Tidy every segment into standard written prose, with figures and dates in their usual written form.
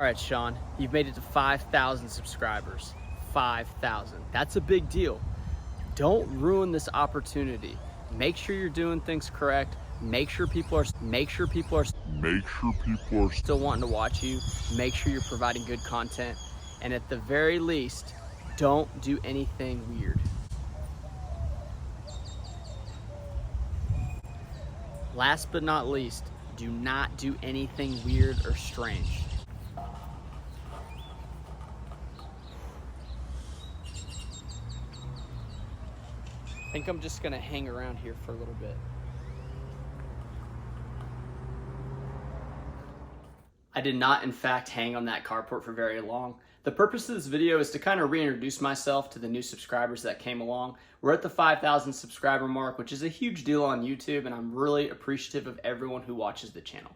All right, Sean, you've made it to 5,000 subscribers. 5,000. That's a big deal. Don't ruin this opportunity. Make sure you're doing things correct. Make sure people are still wanting to watch you. Make sure you're providing good content. And at the very least, don't do anything weird. Last but not least, do not do anything weird or strange. I think I'm just gonna hang around here for a little bit. I did not, in fact, hang on that carport for very long. The purpose of this video is to kind of reintroduce myself to the new subscribers that came along. We're at the 5,000 subscriber mark, which is a huge deal on YouTube, and I'm really appreciative of everyone who watches the channel.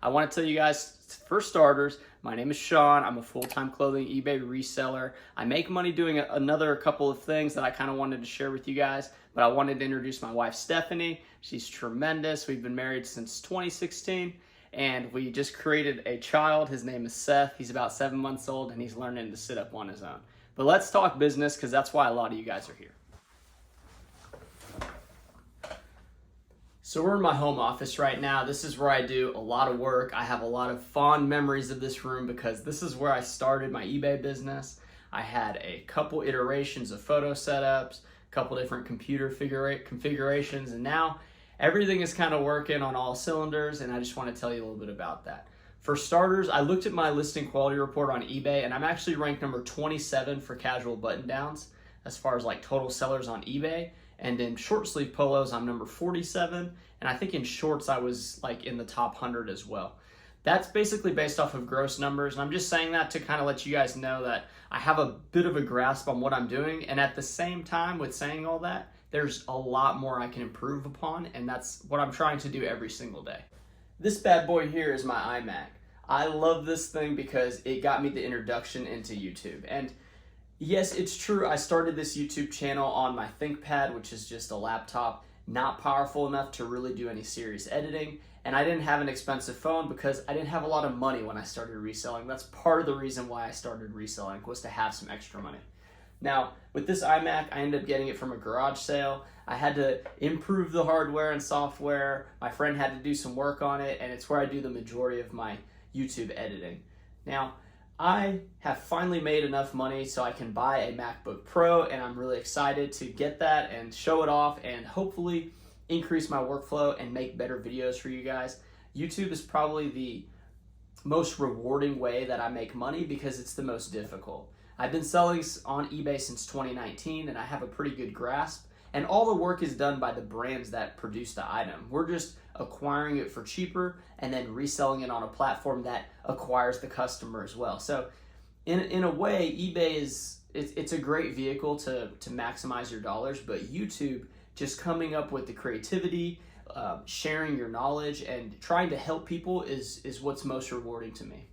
I want to tell you guys, for starters, my name is Sean. I'm a full-time clothing eBay reseller. I make money doing another couple of things that I kind of wanted to share with you guys, but I wanted to introduce my wife, Stephanie. She's tremendous. We've been married since 2016, and we just created a child. His name is Seth. He's about 7 months old, and he's learning to sit up on his own. But let's talk business, because that's why a lot of you guys are here. So we're in my home office right now. This is where I do a lot of work. I have a lot of fond memories of this room because this is where I started my eBay business. I had a couple iterations of photo setups, a couple different computer configurations, and now everything is kind of working on all cylinders, and I just want to tell you a little bit about that. For starters, I looked at my listing quality report on eBay, and I'm actually ranked number 27 for casual button-downs as far as like total sellers on eBay. And in short sleeve polos, I'm number 47. And I think in shorts, I was like in the top 100 as well. That's basically based off of gross numbers. And I'm just saying that to kind of let you guys know that I have a bit of a grasp on what I'm doing. And at the same time with saying all that, there's a lot more I can improve upon. And that's what I'm trying to do every single day. This bad boy here is my iMac. I love this thing because it got me the introduction into YouTube. And yes, it's true, I started this YouTube channel on my ThinkPad, which is just a laptop, not powerful enough to really do any serious editing, and I didn't have an expensive phone because I didn't have a lot of money when I started reselling. That's part of the reason why I started reselling, was to have some extra money. Now, with this iMac, I ended up getting it from a garage sale. I had to improve the hardware and software. My friend had to do some work on it, and it's where I do the majority of my YouTube editing. Now, I have finally made enough money so I can buy a MacBook Pro, and I'm really excited to get that and show it off and hopefully increase my workflow and make better videos for you guys. YouTube is probably the most rewarding way that I make money because it's the most difficult. I've been selling on eBay since 2019, and I have a pretty good grasp, and all the work is done by the brands that produce the item. We're just acquiring it for cheaper and then reselling it on a platform that acquires the customer as well. So in a way, eBay it's a great vehicle to maximize your dollars, but YouTube, just coming up with the creativity, sharing your knowledge, and trying to help people is what's most rewarding to me.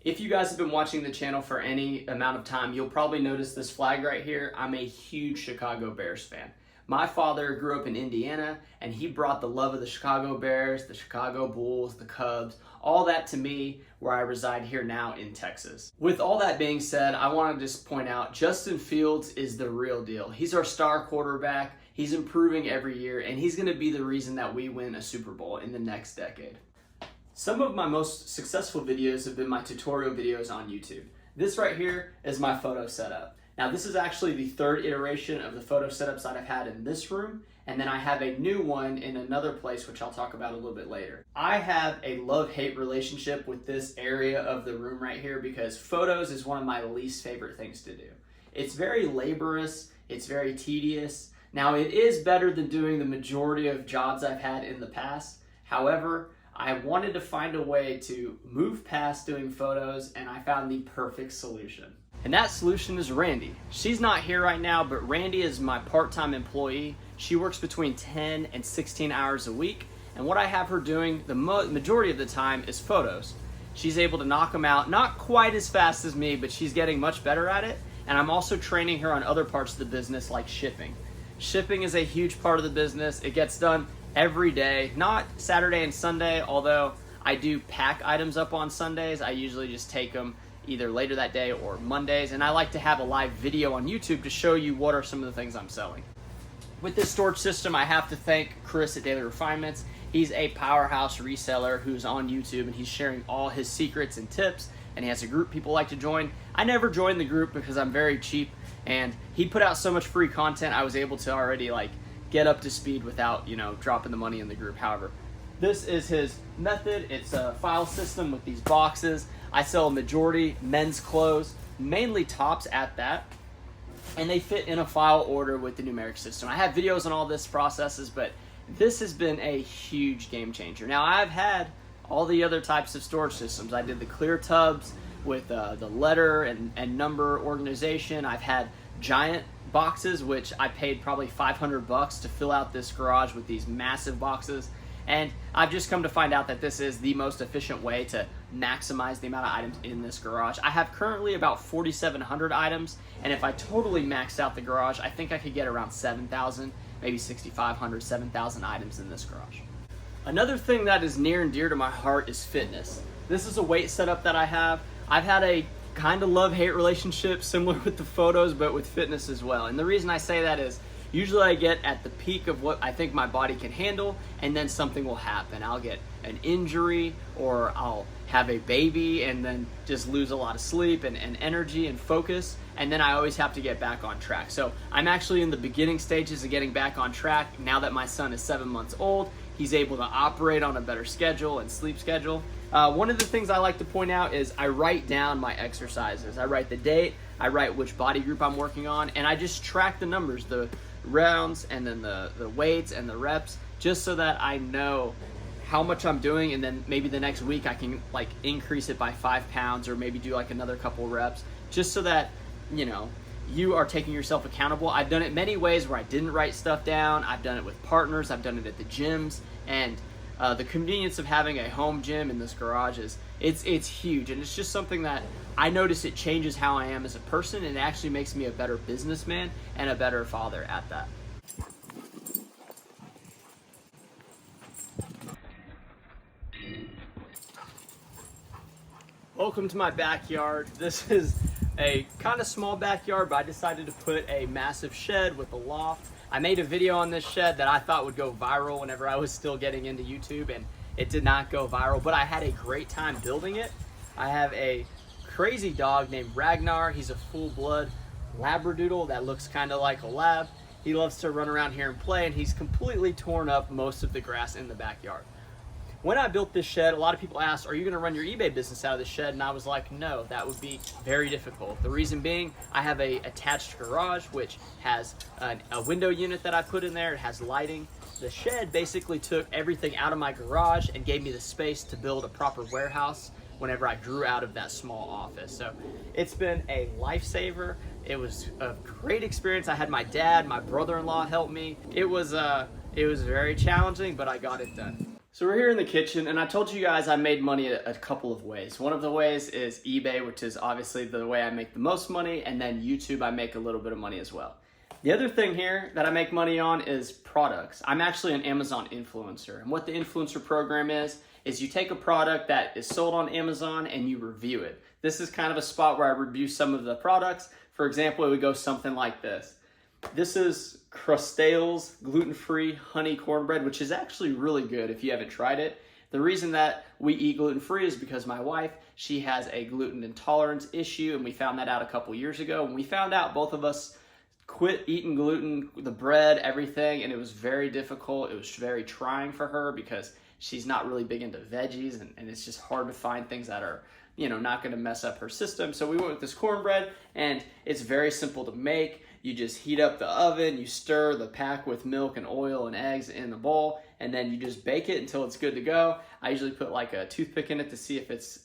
If you guys have been watching the channel for any amount of time, you'll probably notice this flag right here. I'm a huge Chicago Bears fan. My father grew up in Indiana, and he brought the love of the Chicago Bears, the Chicago Bulls, the Cubs, all that to me where I reside here now in Texas. With all that being said, I want to just point out Justin Fields is the real deal. He's our star quarterback. He's improving every year, and he's going to be the reason that we win a Super Bowl in the next decade. Some of my most successful videos have been my tutorial videos on YouTube. This right here is my photo setup. Now this is actually the third iteration of the photo setups that I've had in this room, and then I have a new one in another place, which I'll talk about a little bit later. I have a love-hate relationship with this area of the room right here because photos is one of my least favorite things to do. It's very laborious, it's very tedious. Now it is better than doing the majority of jobs I've had in the past. However, I wanted to find a way to move past doing photos, and I found the perfect solution. And that solution is Randy. She's not here right now, but Randy is my part-time employee. She works between 10 and 16 hours a week, and what I have her doing the majority of the time is photos. She's able to knock them out, not quite as fast as me, but she's getting much better at it, and I'm also training her on other parts of the business like shipping. Shipping is a huge part of the business. It gets done every day, not Saturday and Sunday, although I do pack items up on Sundays. I usually just take them either later that day or Mondays, and I like to have a live video on YouTube to show you what are some of the things I'm selling. With this storage system, I have to thank Chris at Daily Refinements. He's a powerhouse reseller who's on YouTube, and he's sharing all his secrets and tips, and he has a group people like to join. I never joined the group because I'm very cheap, and he put out so much free content I was able to already like get up to speed without, you know, dropping the money in the group. However, this is his method. It's a file system with these boxes. I sell a majority men's clothes, mainly tops at that, and they fit in a file order with the numeric system. I have videos on all this processes, but this has been a huge game changer. Now, I've had all the other types of storage systems. I did the clear tubs with the letter and number organization. I've had giant boxes, which I paid probably $500 to fill out this garage with these massive boxes. And I've just come to find out that this is the most efficient way to maximize the amount of items in this garage. I have currently about 4,700 items, and if I totally maxed out the garage, I think I could get around 7,000, maybe 6,500, 7,000 items in this garage. Another thing that is near and dear to my heart is fitness. This is a weight setup that I have. I've had a kind of love-hate relationship, similar with the photos, but with fitness as well. And the reason I say that is usually I get at the peak of what I think my body can handle, and then something will happen. I'll get an injury, or I'll have a baby and then just lose a lot of sleep and energy and focus, and then I always have to get back on track. So I'm actually in the beginning stages of getting back on track now that my son is 7 months old. He's able to operate on a better schedule and sleep schedule. One of the things I like to point out is I write down my exercises. I write the date, I write which body group I'm working on, and I just track the numbers, the rounds and then the weights and the reps, just so that I know how much I'm doing, and then maybe the next week I can like increase it by 5 pounds or maybe do like another couple reps, just so that, you know, you are taking yourself accountable. I've done it many ways where I didn't write stuff down. I've done it with partners. I've done it at the gyms, and the convenience of having a home gym in this garage it's huge, and it's just something that I notice it changes how I am as a person, and it actually makes me a better businessman and a better father at that. Welcome to my backyard. This is a kind of small backyard, but I decided to put a massive shed with a loft. I made a video on this shed that I thought would go viral whenever I was still getting into YouTube, and it did not go viral, but I had a great time building it. I have a crazy dog named Ragnar. He's a full-blood Labradoodle that looks kind of like a lab. He loves to run around here and play, and he's completely torn up most of the grass in the backyard. When I built this shed, a lot of people asked, are you going to run your eBay business out of the shed? And I was like, no, that would be very difficult. The reason being, I have a attached garage, which has a window unit that I put in there. It has lighting. The shed basically took everything out of my garage and gave me the space to build a proper warehouse whenever I grew out of that small office. So it's been a lifesaver. It was a great experience. I had my dad, my brother-in-law help me. It was very challenging, but I got it done. So we're here in the kitchen, and I told you guys I made money a couple of ways. One of the ways is eBay, which is obviously the way I make the most money, and then YouTube, I make a little bit of money as well. The other thing here that I make money on is products. I'm actually an Amazon influencer, and what the influencer program is you take a product that is sold on Amazon and you review it. This is kind of a spot where I review some of the products. For example, it would go something like this. This is Crustale's gluten-free honey cornbread, which is actually really good if you haven't tried it. The reason that we eat gluten-free is because my wife, she has a gluten intolerance issue, and we found that out a couple years ago. When we found out, both of us quit eating gluten, the bread, everything, and it was very difficult. It was very trying for her because she's not really big into veggies, and it's just hard to find things that are, you know, not going to mess up her system. So we went with this cornbread, and it's very simple to make. You just heat up the oven, you stir the pack with milk and oil and eggs in the bowl, and then you just bake it until it's good to go. I usually put like a toothpick in it to see if it's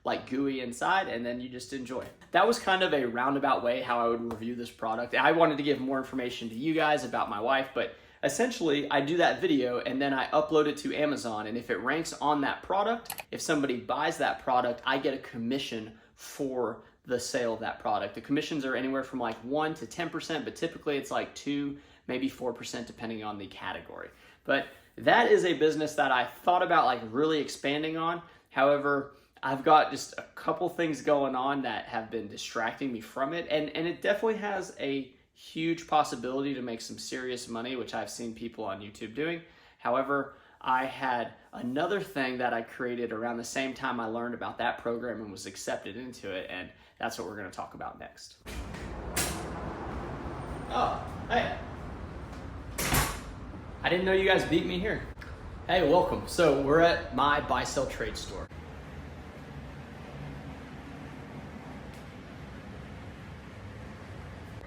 like gooey inside, and then you just enjoy it. That was kind of a roundabout way how I would review this product. I wanted to give more information to you guys about my wife, but essentially I do that video and then I upload it to Amazon, and if it ranks on that product, if somebody buys that product, I get a commission for the sale of that product. The commissions are anywhere from like 1 to 10%, but typically it's like 2, maybe 4% depending on the category. But that is a business that I thought about like really expanding on. However, I've got just a couple things going on that have been distracting me from it. And it definitely has a huge possibility to make some serious money, which I've seen people on YouTube doing. However, I had another thing that I created around the same time I learned about that program and was accepted into it. And that's what we're going to talk about next. Oh, hey. I didn't know you guys beat me here. Hey, welcome. So we're at my buy-sell trade store.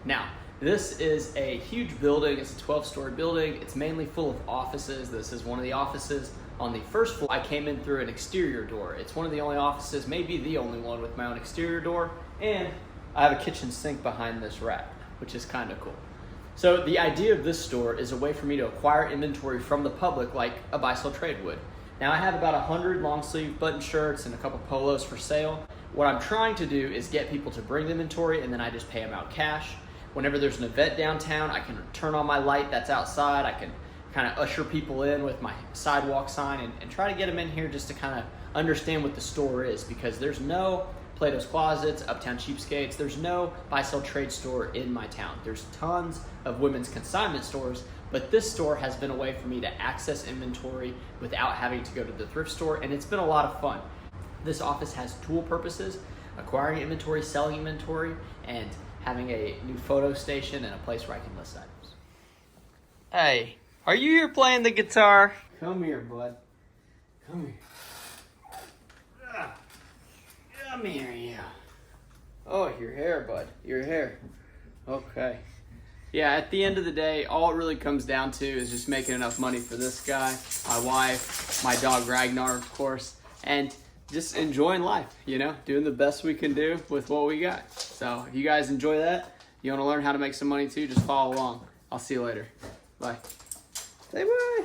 Now, this is a huge building. It's a 12-story building. It's mainly full of offices. This is one of the offices on the first floor. I came in through an exterior door. It's one of the only offices, maybe the only one with my own exterior door. And I have a kitchen sink behind this rack, which is kind of cool. So the idea of this store is a way for me to acquire inventory from the public like a buy-sell trade would. Now I have about 100 long sleeve button shirts and a couple polos for sale. What I'm trying to do is get people to bring the inventory and then I just pay them out cash. Whenever there's an event downtown, I can turn on my light that's outside. I can kind of usher people in with my sidewalk sign and try to get them in here just to kind of understand what the store is, because there's no Plato's Closets, Uptown Cheapskates, there's no buy-sell trade store in my town. There's tons of women's consignment stores, but this store has been a way for me to access inventory without having to go to the thrift store, and it's been a lot of fun. This office has dual purposes: acquiring inventory, selling inventory, and having a new photo station and a place where I can list items. Hey, are you here playing the guitar? Come here, bud. Come here. Come here, you. Oh, your hair, bud. Your hair. Okay. Yeah, at the end of the day, all it really comes down to is just making enough money for this guy, my wife, my dog Ragnar, of course, and just enjoying life, you know, doing the best we can do with what we got. So if you guys enjoy that, you want to learn how to make some money too, just follow along. I'll see you later. Bye. Say bye.